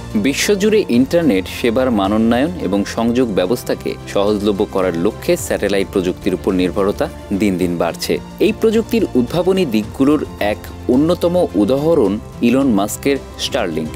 বিশ্বজুড়ে ইন্টারনেট সেবার মানোন্নয়ন এবং সংযোগ ব্যবস্থাকে সহজলভ্য করার লক্ষ্যে স্যাটেলাইট প্রযুক্তির উপর নির্ভরতা দিন দিন বাড়ছে। এই প্রযুক্তির উদ্ভাবনী দিকগুলোর এক অন্যতম উদাহরণ ইলন মাস্কের স্টারলিংক।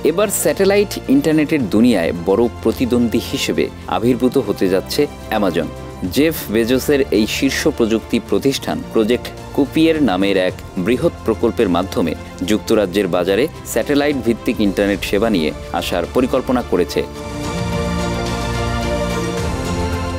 এবার স্যাটেলাইট ইন্টারনেটের দুনিয়ায় বড় প্রতিদ্বন্দ্বী হিসেবে আবির্ভূত হতে যাচ্ছে অ্যামাজন। জেফ বেজোসের এই শীর্ষ প্রযুক্তি প্রতিষ্ঠান প্রজেক্ট কুপিয়ের নামের এক বৃহৎ প্রকল্পের মাধ্যমে যুক্তরাজ্যের বাজারে স্যাটেলাইট ভিত্তিক ইন্টারনেট সেবা নিয়ে আসার পরিকল্পনা করেছে।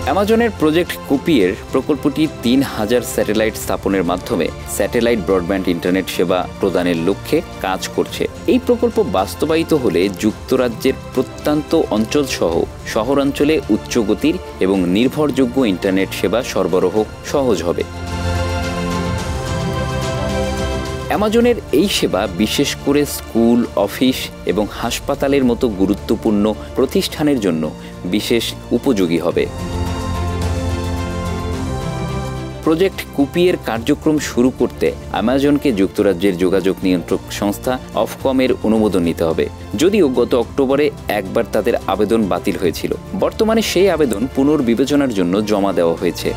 অ্যামাজনের প্রজেক্ট কুপিয়ের প্রকল্পটি ৩,০০০ স্যাটেলাইট স্থাপনের মাধ্যমে স্যাটেলাইট ব্রডব্যান্ড ইন্টারনেট সেবা প্রদানের লক্ষ্যে কাজ করছে। এই প্রকল্প বাস্তবায়িত হলে যুক্তরাজ্যের প্রত্যন্ত অঞ্চলসহ শহরাঞ্চলে উচ্চগতির এবং নির্ভরযোগ্য ইন্টারনেট সেবা সরবরাহ সহজ হবে। অ্যামাজনের এই সেবা বিশেষ করে স্কুল, অফিস এবং হাসপাতালের মতো গুরুত্বপূর্ণ প্রতিষ্ঠানের জন্য বিশেষ উপযোগী হবে। প্রজেক্ট কুপিয়ের কার্যক্রম শুরু করতে অ্যামাজনকে যুক্তরাজ্যের যোগাযোগ নিয়ন্ত্রক সংস্থা অফকমের অনুমোদন নিতে হবে। যদিও গত অক্টোবরে একবার তাদের আবেদন বাতিল হয়েছিল। বর্তমানে সেই আবেদন পুনর্বিবেচনার জন্য জমা দেওয়া হয়েছে।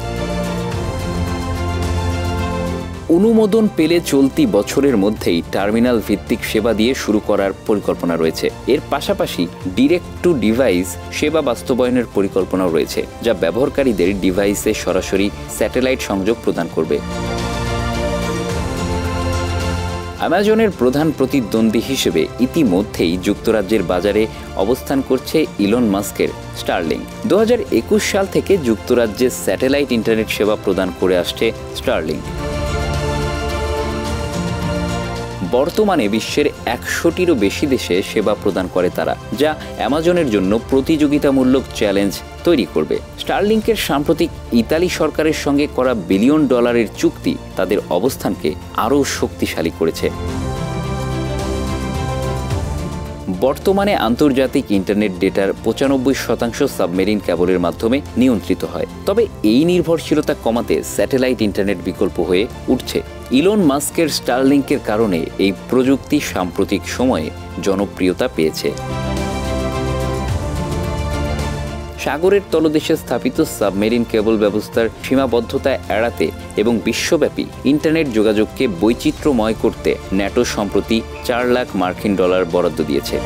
অনুমোদন পেলে চলতি বছরের মধ্যেই টার্মিনাল ভিত্তিক সেবা দিয়ে শুরু করার পরিকল্পনা রয়েছে। এর পাশাপাশি ডিরেক্ট টু ডিভাইস সেবা বাস্তবায়নের পরিকল্পনাও রয়েছে, যা ব্যবহারকারীদের ডিভাইসে সরাসরি স্যাটেলাইট সংযোগ প্রদান করবে। অ্যামাজনের প্রধান প্রতিদ্বন্দ্বী হিসেবে ইতিমধ্যেই যুক্তরাজ্যের বাজারে অবস্থান করছে ইলন মাস্কের স্টারলিংক। ২০২১ সাল থেকে যুক্তরাজ্যে স্যাটেলাইট ইন্টারনেট সেবা প্রদান করে আসছে স্টারলিংক। বর্তমানে বিশ্বের ১০০টিরও বেশি দেশে সেবা প্রদান করে তারা, যা অ্যামাজনের জন্য প্রতিযোগিতামূলক চ্যালেঞ্জ তৈরি করবে। স্টারলিংকের সাম্প্রতিক ইতালি সরকারের সঙ্গে করা $1 বিলিয়ন চুক্তি তাদের অবস্থানকে আরও শক্তিশালী করেছে। বর্তমানে আন্তর্জাতিক ইন্টারনেট ডেটার ৯৫% সাবমেরিন কেবলের মাধ্যমে নিয়ন্ত্রিত হয়। তবে এই নির্ভরশীলতা কমাতে স্যাটেলাইট ইন্টারনেট বিকল্প হয়ে উঠছে। ইলন মাস্কের স্টারলিংকের কারণে এই প্রযুক্তি সাম্প্রতিক সময়ে জনপ্রিয়তা পেয়েছে। সাগরের তলদেশে স্থাপিত সাবমেরিন কেবল ব্যবস্থার সীমাবদ্ধতা এড়াতে এবং বিশ্বব্যাপী ইন্টারনেট যোগাযোগকে বৈচিত্র্যময় করতে ন্যাটো সম্প্রতি $৪ লাখ বরাদ্দ দিয়েছে।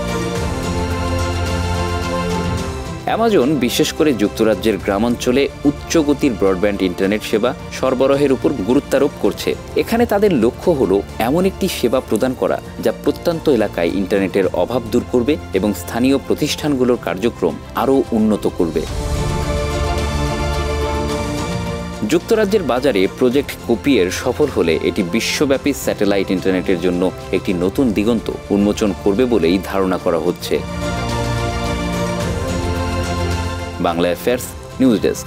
অ্যামাজন বিশেষ করে যুক্তরাজ্যের গ্রামাঞ্চলে উচ্চগতির ব্রডব্যান্ড ইন্টারনেট সেবা সরবরাহের উপর গুরুত্বারোপ করছে। এখানে তাদের লক্ষ্য হলো এমন একটি সেবা প্রদান করা যা প্রত্যন্ত এলাকায় ইন্টারনেটের অভাব দূর করবে এবং স্থানীয় প্রতিষ্ঠানগুলোর কার্যক্রম আরও উন্নত করবে। যুক্তরাজ্যের বাজারে প্রজেক্ট কুপিয়ের সফল হলে এটি বিশ্বব্যাপী স্যাটেলাইট ইন্টারনেটের জন্য একটি নতুন দিগন্ত উন্মোচন করবে বলেই ধারণা করা হচ্ছে। Bangla affairs news desk.